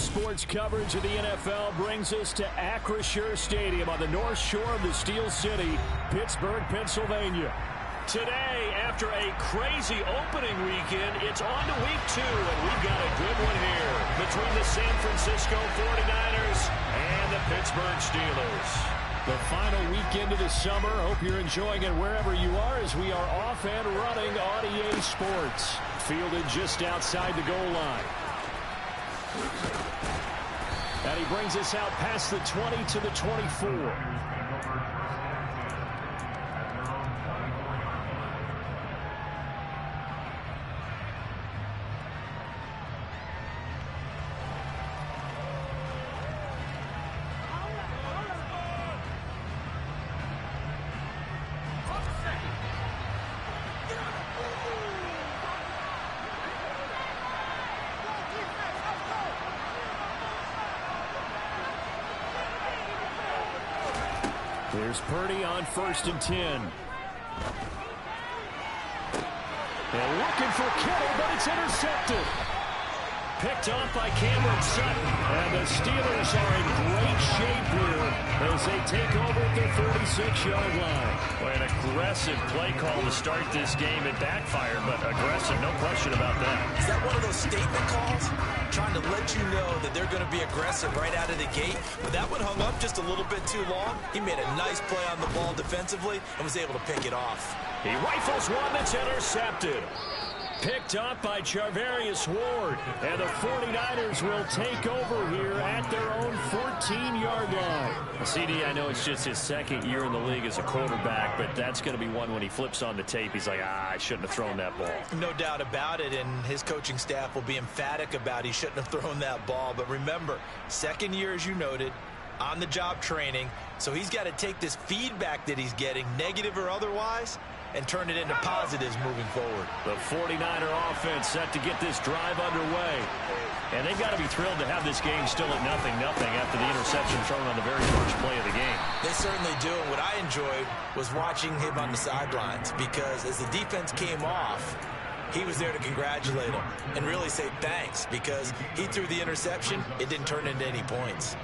Sports coverage of the NFL brings us to Acrisure Stadium on the north shore of the Steel City, Pittsburgh, Pennsylvania. Today, after a crazy opening weekend, it's on to week 2, and we've got a good one here between the San Francisco 49ers and the Pittsburgh Steelers. The final weekend of the summer. Hope you're enjoying it wherever you are as we are off and running on EA Sports. Fielded just outside the goal line. And he brings us out past the 20 to the 24. Here's Purdy on 1st and 10. They're looking for Kittle, but it's intercepted. Picked off by Cameron Sutton. And the Steelers are in great shape here as they take over at their 46-yard line. Well, an aggressive play call to start this game. It backfired, but aggressive, no question about that. Is that one of those statement calls? Trying to let you know that they're going to be aggressive right out of the gate. But that one hung up just a little bit too long. He made a nice play on the ball defensively and was able to pick it off. He rifles one that's intercepted. Picked up by Charvarius Ward. And the 49ers will take over here at their own 14-yard line. CD, I know it's just his second year in the league as a quarterback, but that's going to be one when he flips on the tape. He's like, I shouldn't have thrown that ball. No doubt about it, and his coaching staff will be emphatic about he shouldn't have thrown that ball. But remember, second year, as you noted, on-the-job training. So he's got to take this feedback that he's getting, negative or otherwise, and turn it into positives moving forward. The 49er offense set to get this drive underway. And they've got to be thrilled to have this game still at 0-0 after the interception thrown on the very first play of the game. They certainly do. And what I enjoyed was watching him on the sidelines, because as the defense came off, he was there to congratulate him and really say thanks, because he threw the interception. It didn't turn into any points.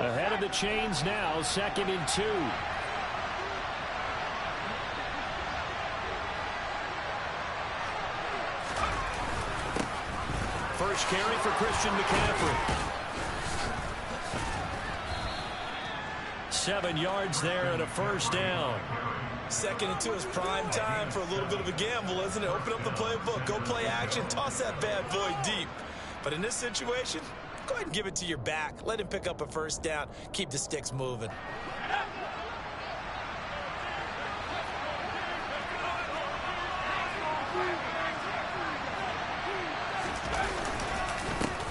Ahead of the chains now, 2nd and 2. First carry for Christian McCaffrey. 7 yards there and a first down. 2nd and 2 is prime time for a little bit of a gamble, isn't it? Open up the playbook, go play action, toss that bad boy deep. But in this situation, go ahead and give it to your back. Let him pick up a first down. Keep the sticks moving.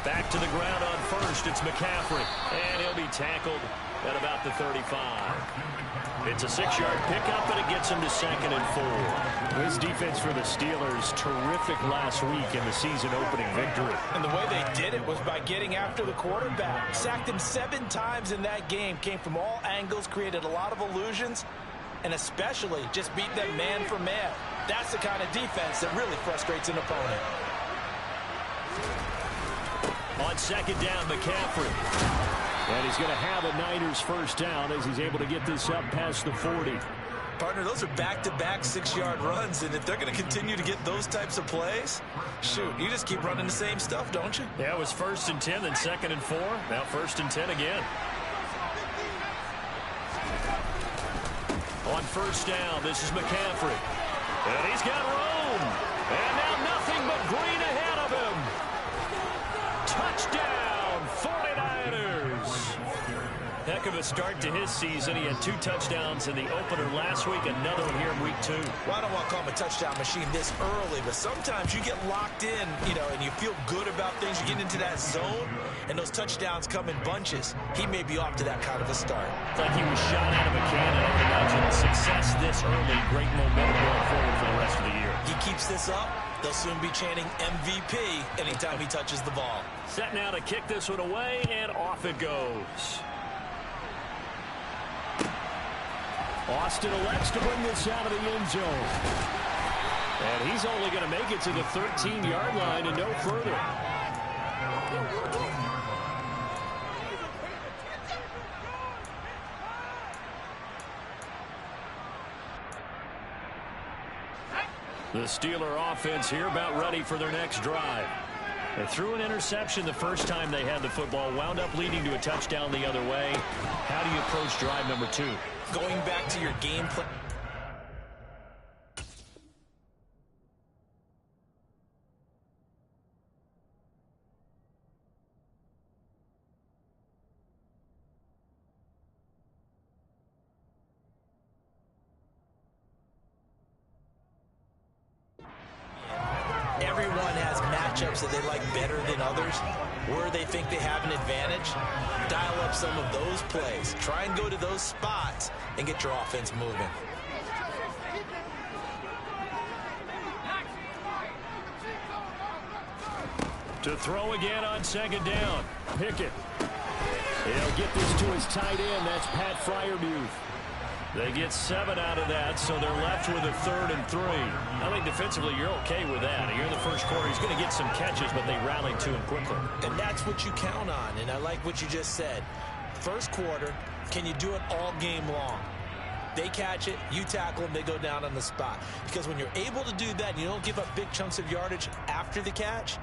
Back to the ground on first. It's McCaffrey. And he'll be tackled at about the 35. It's a 6-yard pickup, and it gets him to 2nd and 4. This defense for the Steelers, terrific last week in the season-opening victory. And the way they did it was by getting after the quarterback. Sacked him 7 times in that game. Came from all angles, created a lot of illusions, and especially just beat them man for man. That's the kind of defense that really frustrates an opponent. On 2nd down, McCaffrey. And he's going to have a Niners first down as he's able to get this up past the 40. Partner, those are back-to-back 6-yard runs, and if they're going to continue to get those types of plays, shoot, you just keep running the same stuff, don't you? Yeah, it was 1st and 10, then 2nd and 4. Now 1st and 10 again. On 1st down, this is McCaffrey. And he's got room. And now nothing but green ahead of him. Touchdown, 49ers. Heck of a start to his season. He had 2 touchdowns in the opener last week, another one here in week 2. Well, I don't want to call him a touchdown machine this early, but sometimes you get locked in, and you feel good about things. You get into that zone, and those touchdowns come in bunches. He may be off to that kind of a start. It's like he was shot out of a cannon. I would imagine success this early, great momentum going forward for the rest of the year. He keeps this up, they'll soon be chanting MVP anytime he touches the ball. Set now to kick this one away, and off it goes. Austin elects to bring this out of the end zone. And he's only going to make it to the 13-yard line and no further. The Steeler offense here about ready for their next drive. They threw an interception the first time they had the football, wound up leading to a touchdown the other way. How do you approach drive number 2? Going back to your game plan. Everyone has matchups that they like better than others, where they think they have an advantage. Dial up some of those plays. Try and go to those spots and get your offense moving. To throw again on second down. Pickett. He'll get this to his tight end. That's Pat Freiermuth. They get 7 out of that, so they're left with a 3rd and 3. I think defensively you're okay with that. Here in the first quarter, he's going to get some catches, but they rallied to him quickly. And that's what you count on, and I like what you just said. First quarter, can you do it all game long? They catch it, you tackle them, they go down on the spot. Because when you're able to do that, you don't give up big chunks of yardage after the catch,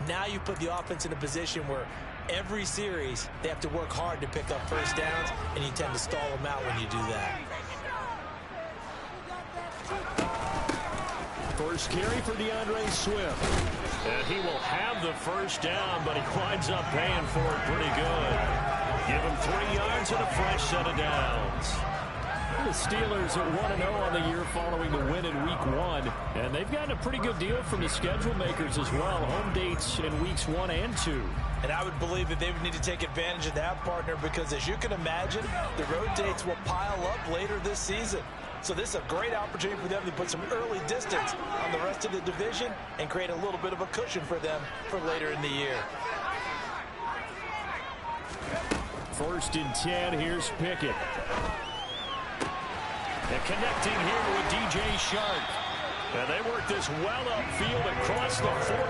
now you put the offense in a position where every series, they have to work hard to pick up first downs, and you tend to stall them out when you do that. First carry for DeAndre Swift. And he will have the first down, but he winds up paying for it pretty good. Give him 3 yards and a fresh set of downs. The Steelers at 1-0 on the year following the win in Week 1. And they've gotten a pretty good deal from the schedule makers as well. Home dates in Weeks 1 and 2. And I would believe that they would need to take advantage of that, partner, because as you can imagine, the road dates will pile up later this season. So this is a great opportunity for them to put some early distance on the rest of the division and create a little bit of a cushion for them for later in the year. 1st and 10, here's Pickett. And connecting here with DJ Shark. And they work this well upfield across the 45.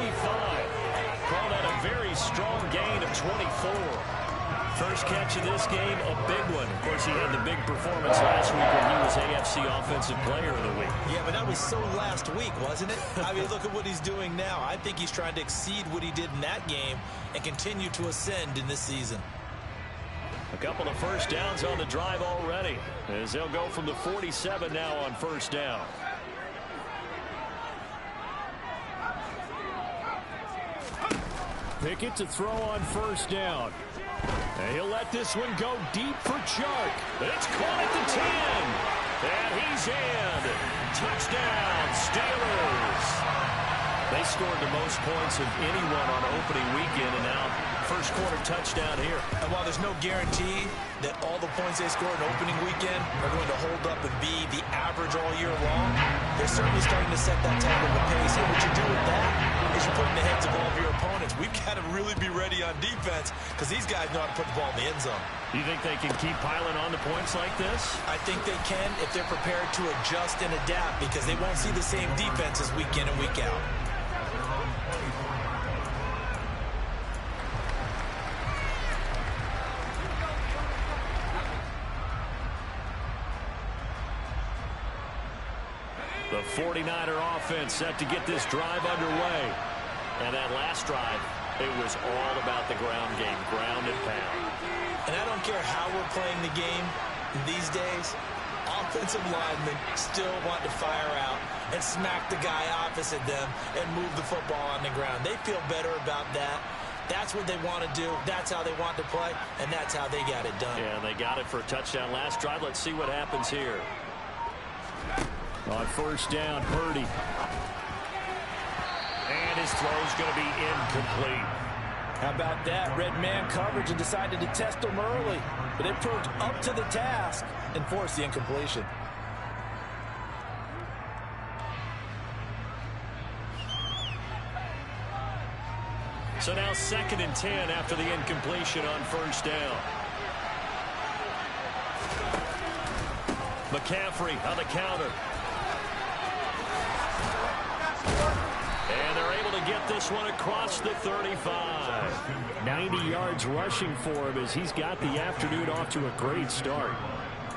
Call that a very strong gain of 24. First catch of this game, a big one. Of course, he had the big performance last week when he was AFC Offensive Player of the Week. Yeah, but that was so last week, wasn't it? I mean, look at what he's doing now. I think he's trying to exceed what he did in that game and continue to ascend in this season. A couple of first downs on the drive already, as they'll go from the 47 now on first down. Pickett to throw on first down. And he'll let this one go deep for Chark. It's caught at the 10. And he's in. Touchdown, Steelers. They scored the most points of anyone on opening weekend, and now first quarter touchdown here. And while there's no guarantee that all the points they scored in opening weekend are going to hold up and be the average all year long, they're certainly starting to set that type of a pace. And what you do with that is you put in the heads of all of your opponents. We've got to really be ready on defense because these guys know how to put the ball in the end zone. Do you think they can keep piling on the points like this? I think they can if they're prepared to adjust and adapt, because they won't see the same defenses week in and week out. The 49er offense set to get this drive underway. And that last drive, it was all about the ground game, ground and pound. And I don't care how we're playing the game these days, offensive linemen still want to fire out and smack the guy opposite them and move the football on the ground. They feel better about that That's what they want to do. That's how they want to play, and that's how they got it done. Yeah, they got it for a touchdown last drive. Let's see what happens here. On first down, Purdy. And his throw's going to be incomplete. How about that? Red man coverage and decided to test him early. But it proved up to the task and forced the incompletion. So now 2nd and 10 after the incompletion on first down. McCaffrey on the counter. And they're able to get this one across the 35. 90 yards rushing for him as he's got the afternoon off to a great start.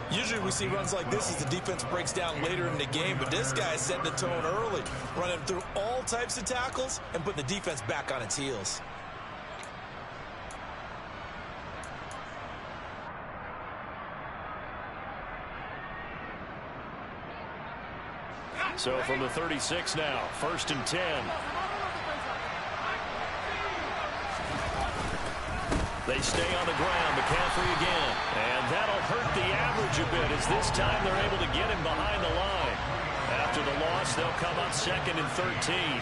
Usually we see runs like this as the defense breaks down later in the game, but this guy is setting the tone early, running through all types of tackles and putting the defense back on its heels. So from the 36 now, 1st and 10. They stay on the ground. McCaffrey again. And that'll hurt the average a bit as this time they're able to get him behind the line. After the loss, they'll come up 2nd and 13.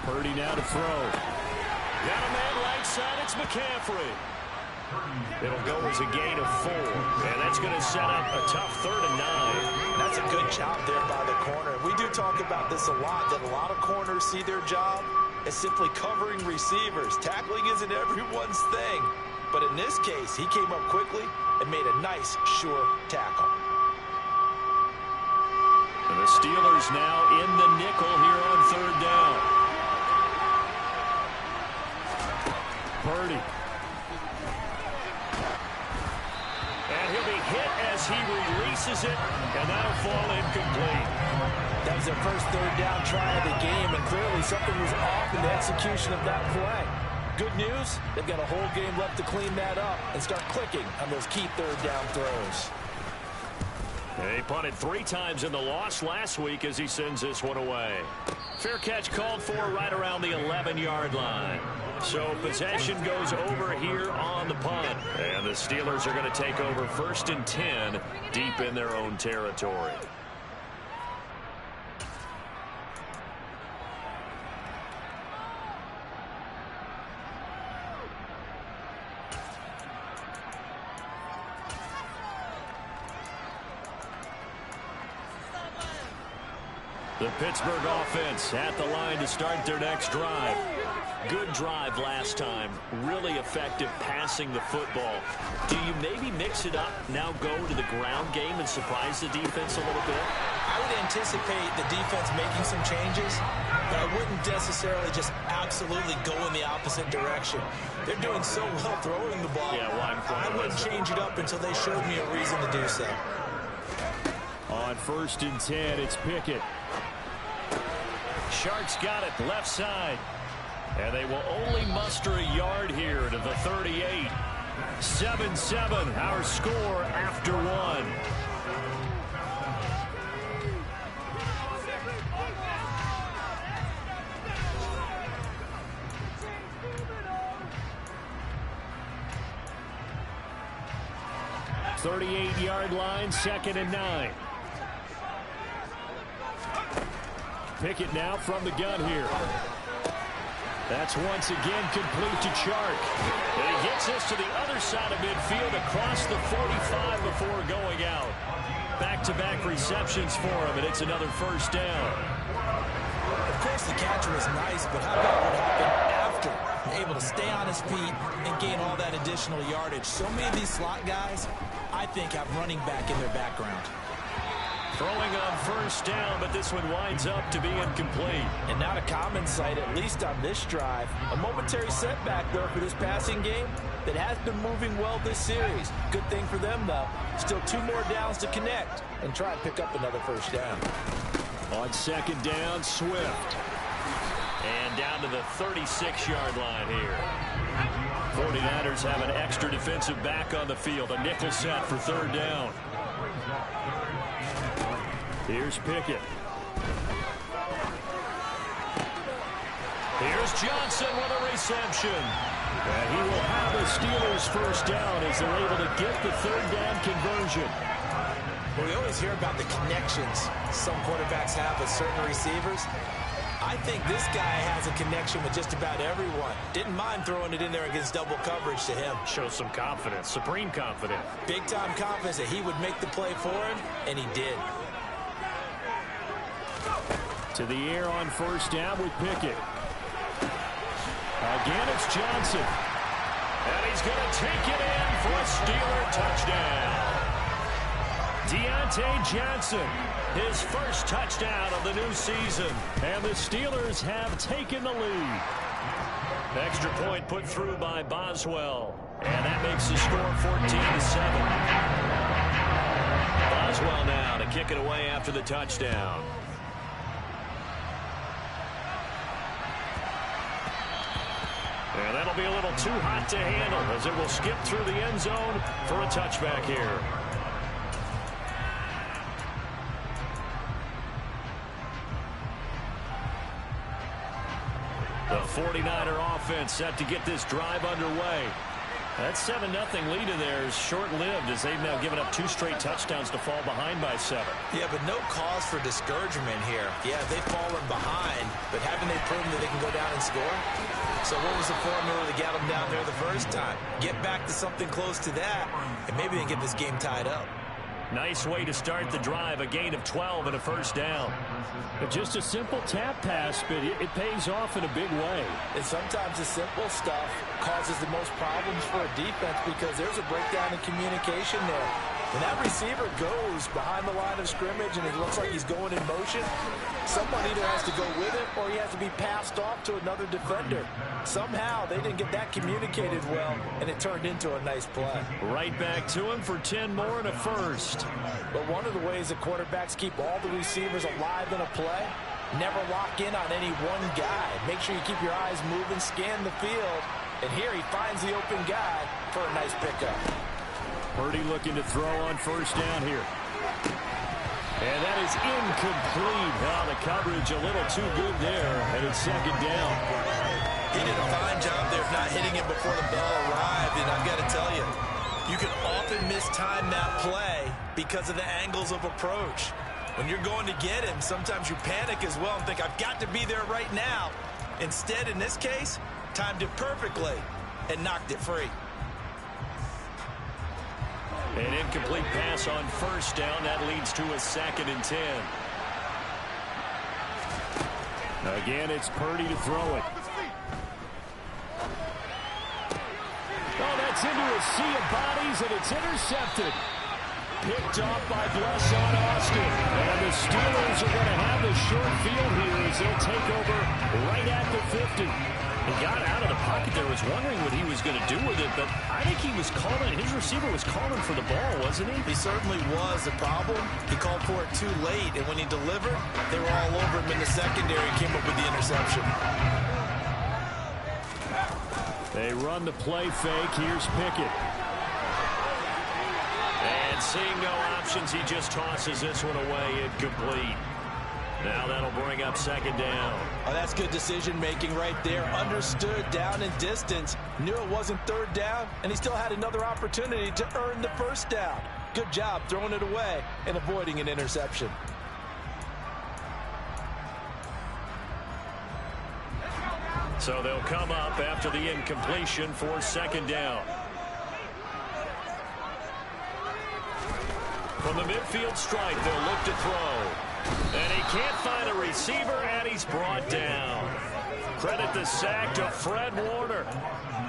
Purdy now to throw. Got a man right side. It's McCaffrey. It'll go as a gain of 4. And that's going to set up a tough 3rd and 9. That's a good job there by the corner. We do talk about this a lot, that a lot of corners see their job as simply covering receivers. Tackling isn't everyone's thing. But in this case, he came up quickly and made a nice, sure tackle. And the Steelers now in the nickel here on 3rd down. Purdy. And he'll be hit as he releases it, and that'll fall incomplete. That was their first 3rd down try of the game, and clearly something was off in the execution of that play. Good news, they've got a whole game left to clean that up and start clicking on those key 3rd down throws. He punted 3 times in the loss last week as he sends this one away. Fair catch called for right around the 11-yard line. So possession goes over here on the punt. And the Steelers are going to take over 1st and 10 deep in their own territory. The Pittsburgh offense at the line to start their next drive. Good drive last time. Really effective passing the football. Do you maybe mix it up, now go to the ground game and surprise the defense a little bit? I would anticipate the defense making some changes, but I wouldn't necessarily just absolutely go in the opposite direction. They're doing so well throwing the ball. Yeah, well, I wouldn't change it up until they showed me a reason to do so. On 1st and 10, it's Pickett. Sharks got it left side. And they will only muster a yard here to the 38. 7-7, our score after 1. .38-yard line, 2nd and 9. Pickett now from the gun here. That's once again complete to Chark. And he gets this to the other side of midfield across the 45 before going out. Back-to-back receptions for him, and it's another 1st down. Of course, the catch was nice, but how about what happened after? Able to stay on his feet and gain all that additional yardage. So many of these slot guys, I think, have running back in their background. Throwing on 1st down, but this one winds up to be incomplete. And not a common sight, at least on this drive. A momentary setback, though, for this passing game that has been moving well this series. Good thing for them, though. Still 2 more downs to connect and try and pick up another 1st down. On 2nd down, Swift. And down to the 36-yard line here. 49ers have an extra defensive back on the field. A nickel set for third down. Here's Pickett. Here's Johnson with a reception. And he will have the Steelers first down as they're able to get the third down conversion. Well, we always hear about the connections some quarterbacks have with certain receivers. I think this guy has a connection with just about everyone. Didn't mind throwing it in there against double coverage to him. Shows some confidence, supreme confidence. Big-time confidence that he would make the play for him, and he did. To the air on first down with Pickett. Again, it's Johnson. And he's going to take it in for a Steeler touchdown. Deontay Johnson, his first touchdown of the new season. And the Steelers have taken the lead. Extra point put through by Boswell. And that makes the score 14-7. Boswell now to kick it away after the touchdown. And that'll be a little too hot to handle as it will skip through the end zone for a touchback here. The 49er offense set to get this drive underway. That 7-0 lead in there is short-lived as they've now given up 2 straight touchdowns to fall behind by 7. Yeah, but no cause for discouragement here. Yeah, they've fallen behind, but haven't they proven that they can go down and score? So what was the formula to get them down there the first time? Get back to something close to that, and maybe they get this game tied up. Nice way to start the drive, a gain of 12 and a first down. But just a simple tap pass, but it pays off in a big way. And sometimes the simple stuff causes the most problems for a defense because there's a breakdown in communication there. When that receiver goes behind the line of scrimmage and it looks like he's going in motion, someone either has to go with it or he has to be passed off to another defender. Somehow they didn't get that communicated well, and it turned into a nice play. Right back to him for 10 more and a first. But one of the ways that quarterbacks keep all the receivers alive in a play, never lock in on any one guy. Make sure you keep your eyes moving, scan the field, and here he finds the open guy for a nice pickup. Purdy looking to throw on first down here. And that is incomplete. Well, the coverage a little too good there, and it's second down. He did a fine job there of not hitting him before the ball arrived, and I've got to tell you, you can often mistime that play because of the angles of approach. When you're going to get him, sometimes you panic as well and think, I've got to be there right now. Instead, in this case, timed it perfectly and knocked it free. An incomplete pass on first down. That leads to a 2nd and 10. Again, it's Purdy to throw it. Oh, that's into a sea of bodies, and it's intercepted. Picked off by Bless on Austin. And the Steelers are going to have the short field here as they'll take over right at the 50. He got out of the pocket there, was wondering what he was going to do with it, but I think he was calling, his receiver was calling for the ball, wasn't he? He certainly was. The problem, he called for it too late, and when he delivered, they were all over him in the secondary and came up with the interception. They run the play fake. Here's Pickett. And seeing no options, he just tosses this one away, incomplete. Now that'll bring up second down. Oh, that's good decision-making right there. Understood down and distance. Knew it wasn't third down, and he still had another opportunity to earn the first down. Good job throwing it away and avoiding an interception. So they'll come up after the incompletion for second down. From the midfield stripe, they'll look to throw. And he can't find a receiver, and he's brought down. Credit the sack to Fred Warner.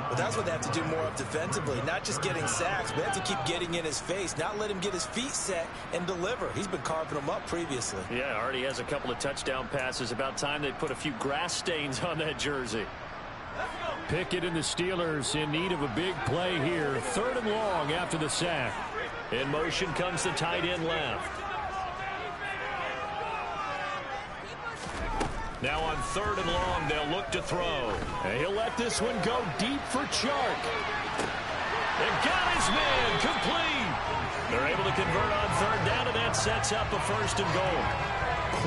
But that's what they have to do more of defensively. Not just getting sacks, but they have to keep getting in his face. Not let him get his feet set and deliver. He's been carving them up previously. Yeah, already has a couple of touchdown passes. About time they put a few grass stains on that jersey. Pickett and the Steelers in need of a big play here. 3rd and long after the sack. In motion comes the tight end left. Now on 3rd and long, they'll look to throw. And he'll let this one go deep for Chark. They've got his man complete. They're able to convert on 3rd down, and that sets up a 1st and goal.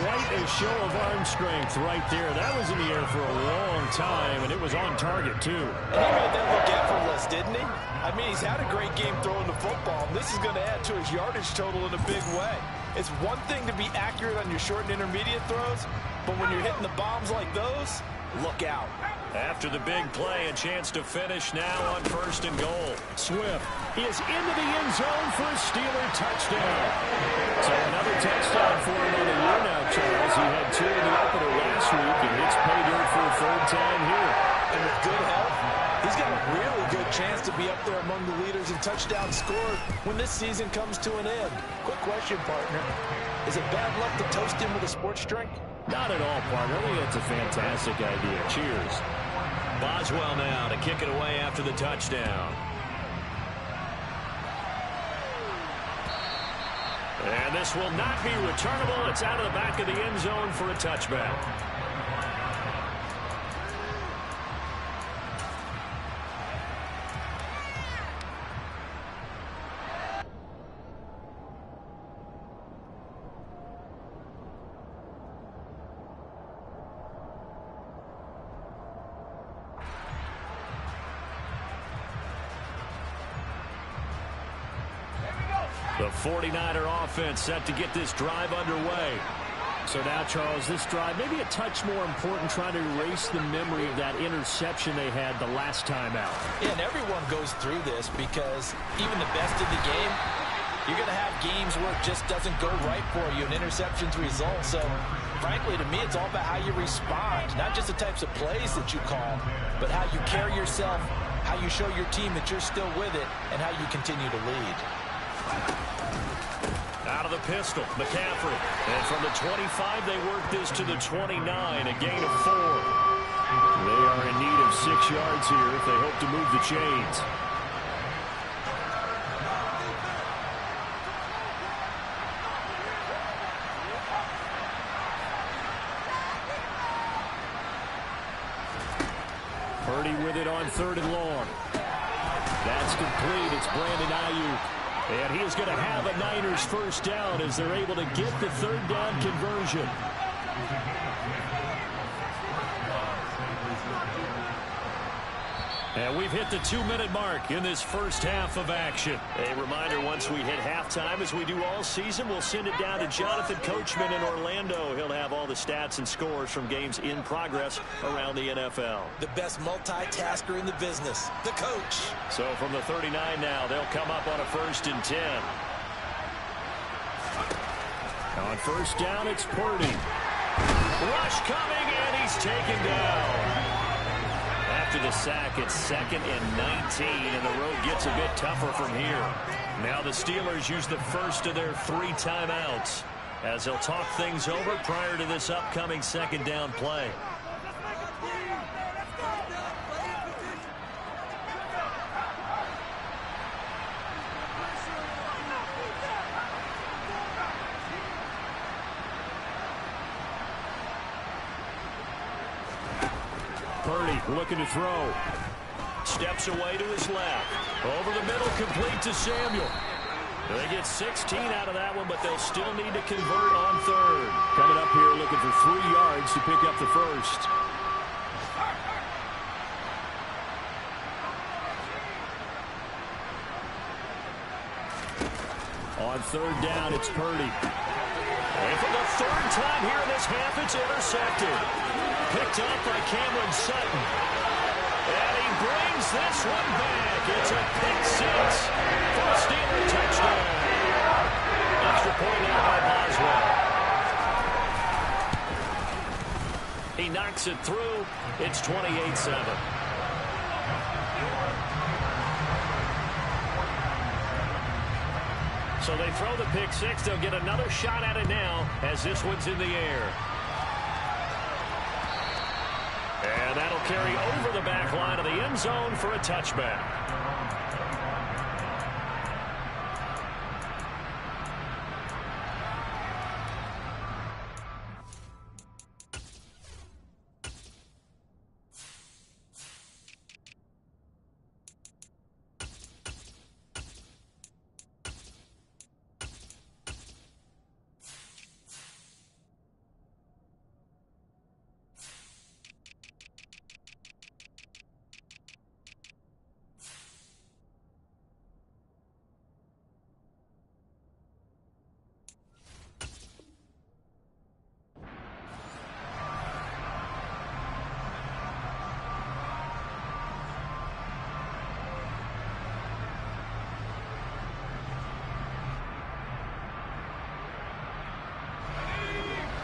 Quite a show of arm strength right there. That was in the air for a long time, and it was on target, too. And he made that look effortless, didn't he? I mean, he's had a great game throwing the football, and this is going to add to his yardage total in a big way. It's one thing to be accurate on your short and intermediate throws, but when you're hitting the bombs like those, look out. After the big play, a chance to finish now on 1st and goal. Swift is into the end zone for a Steeler touchdown. So another touchdown for him on the year now, Charles. He had 2 in the opener last week, and it's pay dirt for a 3rd time here. And with good health, he's got a really good chance to be up there among the leaders in touchdowns scored when this season comes to an end. Quick question, partner. Is it bad luck to toast him with a sports drink? Not at all, partner. I think that's a fantastic idea. Cheers. Boswell now to kick it away after the touchdown. And this will not be returnable. It's out of the back of the end zone for a touchback. The 49er offense set to get this drive underway. So now, Charles, this drive maybe a touch more important, trying to erase the memory of that interception they had the last time out. Yeah, and everyone goes through this because even the best in the game, you're going to have games where it just doesn't go right for you, and interceptions result. So, frankly, to me, it's all about how you respond, not just the types of plays that you call, but how you carry yourself, how you show your team that you're still with it, and how you continue to lead. Out of the pistol, McCaffrey. And from the 25, they work this to the 29, a gain of 4. They are in need of 6 yards here if they hope to move the chains. Purdy with it on 3rd and long. That's complete. It's Brandon Ayuk. And he is going to have a Niners 1st down as they're able to get the 3rd down conversion. And we've hit the 2-minute mark in this first half of action. A reminder, once we hit halftime, as we do all season, we'll send it down to Jonathan Coachman in Orlando. He'll have all the stats and scores from games in progress around the NFL. The best multitasker in the business, the coach. So from the 39 now, they'll come up on a 1st and 10. On 1st down, it's Purdy. Rush coming, and he's taken down. After the sack, it's 2nd and 19, and the road gets a bit tougher from here. Now the Steelers use the first of their 3 timeouts as they'll talk things over prior to this upcoming 2nd down play. Purdy looking to throw. Steps away to his left. Over the middle, complete to Samuel. They get 16 out of that one, but they'll still need to convert on 3rd. Coming up here looking for 3 yards to pick up the 1st. On 3rd down, it's Purdy. And for the 3rd time here in this half, it's intercepted. Picked up by Cameron Sutton. And he brings this one back. It's a pick 6 for a Steeler touchdown. Extra point out by Boswell. He knocks it through. It's 28-7. So they throw the pick 6. They'll get another shot at it now as this one's in the air. And that'll carry over the back line of the end zone for a touchback.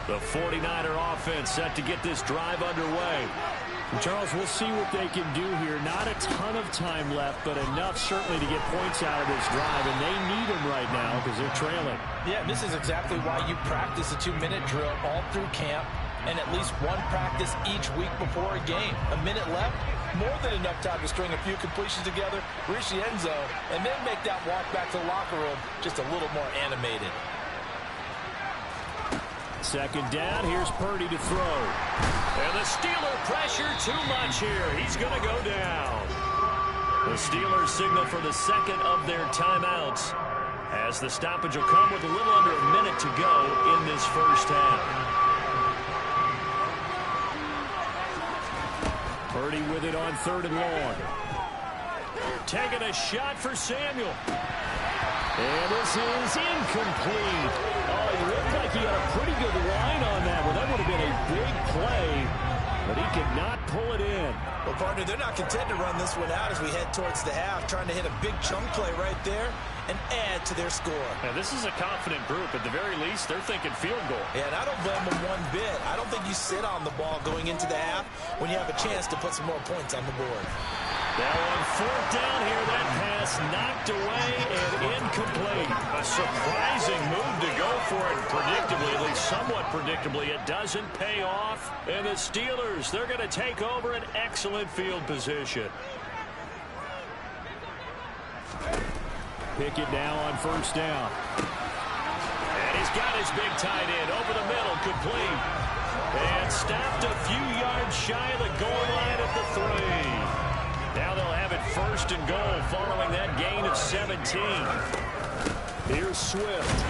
The 49er offense set to get this drive underway. And Charles, we'll see what they can do here. Not a ton of time left, but enough certainly to get points out of this drive, and they need them right now because they're trailing. Yeah, this is exactly why you practice a 2-minute drill all through camp and at least one practice each week before a game. A minute left, more than enough time to string a few completions together, reach the end zone, and then make that walk back to the locker room just a little more animated. Second down, here's Purdy to throw. And the Steeler pressure too much here. He's going to go down. The Steelers signal for the second of their timeouts, as the stoppage will come with a little under a minute to go in this first half. Purdy with it on 3rd and long. Taking a shot for Samuel. And this is incomplete. Oh, he looked like he had a pretty good line on that one. That would have been a big play, but he could not pull it in. Well, partner, they're not content to run this one out as we head towards the half, trying to hit a big chunk play right there and add to their score. Now, this is a confident group. At the very least, they're thinking field goal. Yeah, and I don't blame them one bit. I don't think you sit on the ball going into the half when you have a chance to put some more points on the board. Now on 4th down here, that pass knocked away and incomplete. A surprising move to go for it predictably, at least somewhat predictably. It doesn't pay off. And the Steelers, they're going to take over an excellent field position. Pickett now on 1st down. And he's got his big tight end over the middle, complete. And stopped a few yards shy of the goal line at the 3. Now they'll have it 1st and goal following that gain of 17. Here's Swift.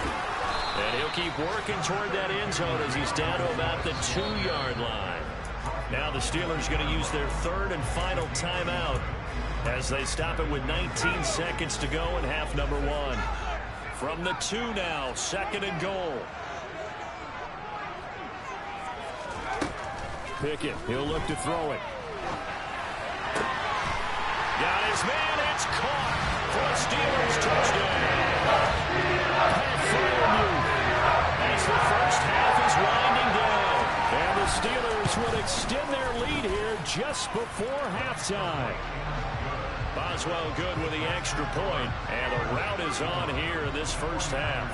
And he'll keep working toward that end zone as he's down to about the 2-yard line. Now the Steelers going to use their 3rd and final timeout as they stop it with 19 seconds to go in half number 1. From the 2 now, 2nd and goal. Pickett, he'll look to throw it. Got his man, it's caught for a Steelers touchdown. Pat Freiermuth. As the first half is winding down. And the Steelers will extend their lead here just before halftime. Boswell good with the extra point, and the rout is on here in this first half.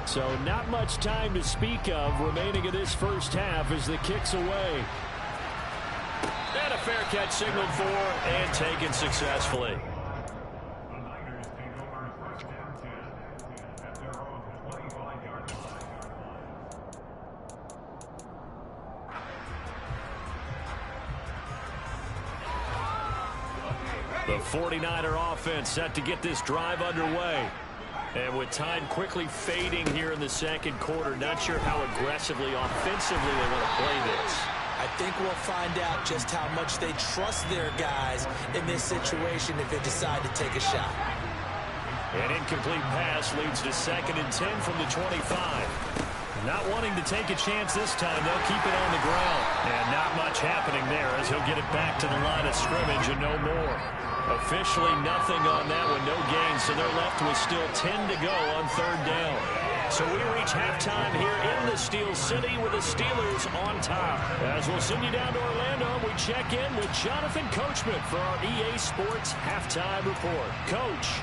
So not much time to speak of remaining in this first half as the kick's away. And a fair catch signaled for and taken successfully. The 49er offense set to get this drive underway. And with time quickly fading here in the second quarter, not sure how aggressively, offensively they want to play this. I think we'll find out just how much they trust their guys in this situation if they decide to take a shot. An incomplete pass leads to 2nd and 10 from the 25. Not wanting to take a chance this time, they'll keep it on the ground. And not much happening there as he'll get it back to the line of scrimmage and no more. Officially nothing on that one, no gain, so they're left with still 10 to go on 3rd down. So we reach halftime here in the Steel City with the Steelers on top. As we'll send you down to Orlando, we check in with Jonathan Coachman for our EA Sports Halftime Report. Coach.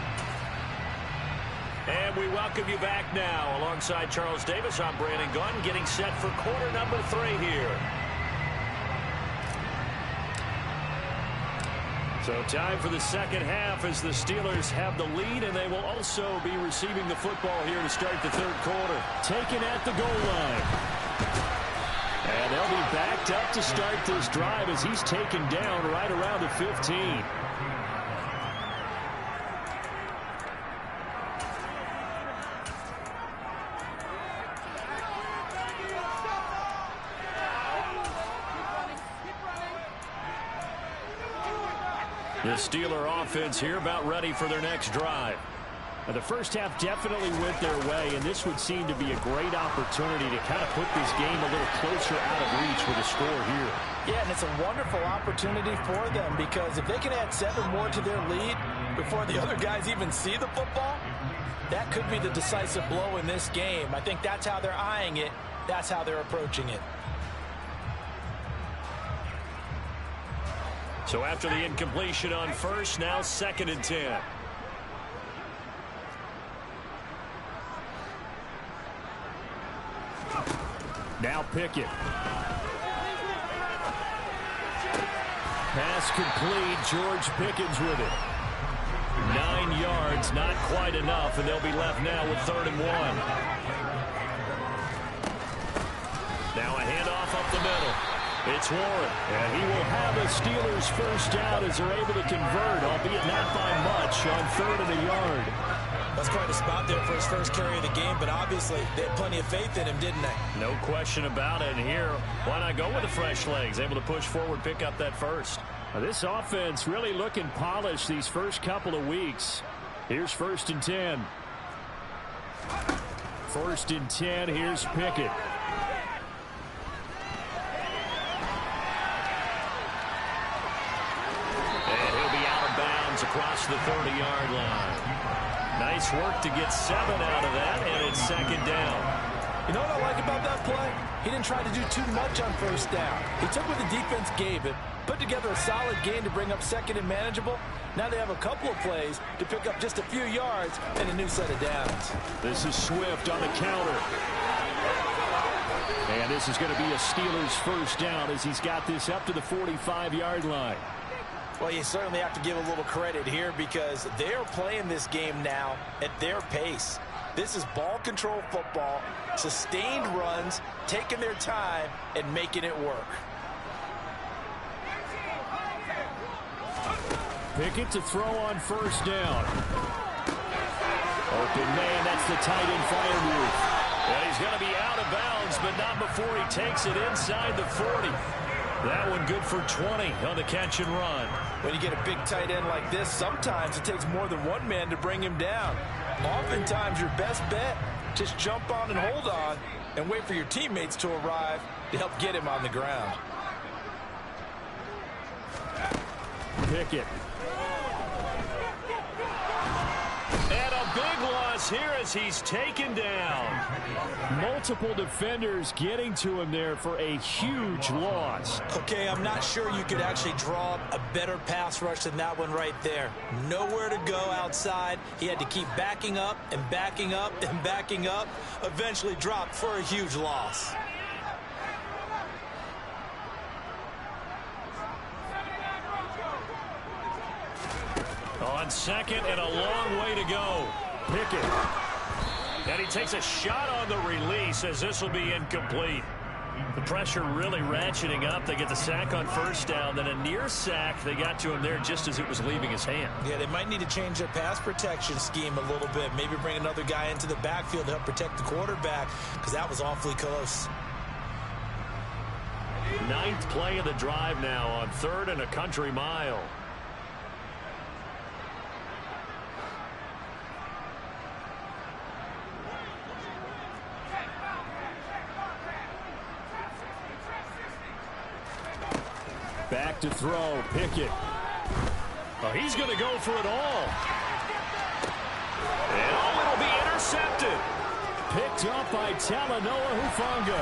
And we welcome you back now. Alongside Charles Davis, I'm Brandon Gunn, getting set for quarter number 3 here. So time for the second half as the Steelers have the lead, and they will also be receiving the football here to start the 3rd quarter. Taken at the goal line. And they'll be backed up to start this drive as he's taken down right around the 15. The Steeler offense here about ready for their next drive. Now, the first half definitely went their way, and this would seem to be a great opportunity to kind of put this game a little closer out of reach with a score here. Yeah, and it's a wonderful opportunity for them because if they can add 7 more to their lead, before the other guys even see the football, that could be the decisive blow in this game. I think that's how they're eyeing it. That's how they're approaching it. So after the incompletion on first, now 2nd and 10. Now Pickett. Pass complete. George Pickens with it. 9 yards, not quite enough, and they'll be left now with 3rd and 1. Now a handoff up the middle. It's Warren, and he will have a Steelers first down as they're able to convert, albeit not by much, on 3rd and a yard. That's quite a spot there for his first carry of the game, but obviously they had plenty of faith in him, didn't they? No question about it. And here, why not go with the fresh legs? Able to push forward, pick up that first. Now, this offense really looking polished these first couple of weeks. Here's 1st and 10. 1st and 10, here's Pickett. Across the 30-yard line. Nice work to get 7 out of that, and it's 2nd down. You know what I like about that play? He didn't try to do too much on first down. He took what the defense gave him, put together a solid game to bring up 2nd and manageable. Now they have a couple of plays to pick up just a few yards and a new set of downs. This is Swift on the counter. And this is going to be a Steelers first down as he's got this up to the 45-yard line. Well, you certainly have to give a little credit here because they're playing this game now at their pace. This is ball control football, sustained runs, taking their time and making it work. Pickett to throw on first down. Open man, that's the tight end Freiermuth. And he's going to be out of bounds, but not before he takes it inside the 40. That one good for 20 on the catch and run. When you get a big tight end like this, sometimes it takes more than one man to bring him down. Oftentimes, your best bet, just jump on and hold on and wait for your teammates to arrive to help get him on the ground. Pickett. And a big loss here as he's taken down. Multiple defenders getting to him there for a huge loss. Okay, I'm not sure you could actually draw a better pass rush than that one right there. Nowhere to go outside. He had to keep backing up and backing up and backing up. Eventually dropped for a huge loss. On 2nd and a long way to go. Pickett. And he takes a shot on the release as this will be incomplete. The pressure really ratcheting up. They get the sack on first down. Then a near sack. They got to him there just as it was leaving his hand. Yeah, they might need to change their pass protection scheme a little bit. Maybe bring another guy into the backfield to help protect the quarterback because that was awfully close. 9th play of the drive now on 3rd and a country mile. Back to throw, Pickett. Oh, he's going to go for it all. And oh, it'll be intercepted. Picked up by Talanoa Hufanga.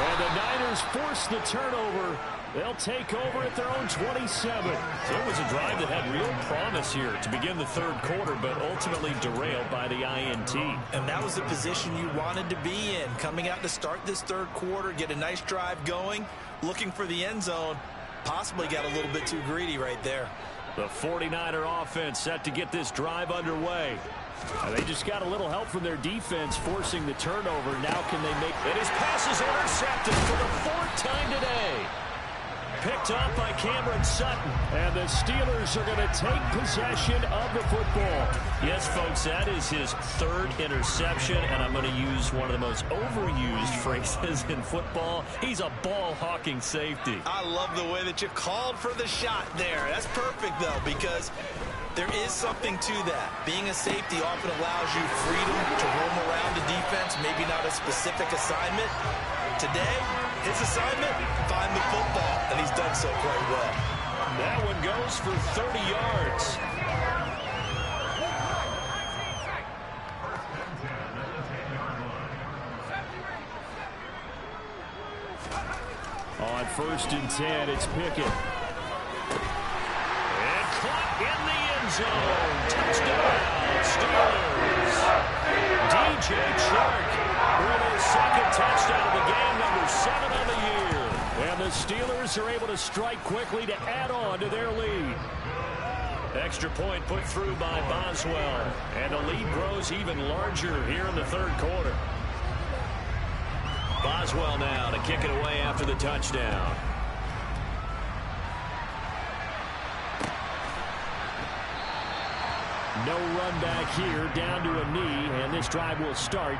And the Niners force the turnover. They'll take over at their own 27. So it was a drive that had real promise here to begin the 3rd quarter, but ultimately derailed by the INT. And that was the position you wanted to be in. Coming out to start this 3rd quarter, get a nice drive going, looking for the end zone. Possibly got a little bit too greedy right there. The 49er offense set to get this drive underway. And they just got a little help from their defense forcing the turnover. Now can they make it? His pass is intercepted for the 4th time today. Picked up by Cameron Sutton. And the Steelers are going to take possession of the football. Yes, folks, that is his 3rd interception. And I'm going to use one of the most overused phrases in football. He's a ball-hawking safety. I love the way that you called for the shot there. That's perfect, though, because there is something to that. Being a safety often allows you freedom to roam around the defense, maybe not a specific assignment. Today, his assignment, find the football, and he's done so quite well. That one goes for 30 yards. 1st and 10. It's Pickett. And caught in the end zone. Touchdown, Steelers. DJ Chark with his 2nd touchdown of the game, number 7 on the year. And the Steelers are able to strike quickly to add on to their lead. Extra point put through by Boswell. And the lead grows even larger here in the 3rd quarter. Boswell now to kick it away after the touchdown. No run back here, down to a knee, and this drive will start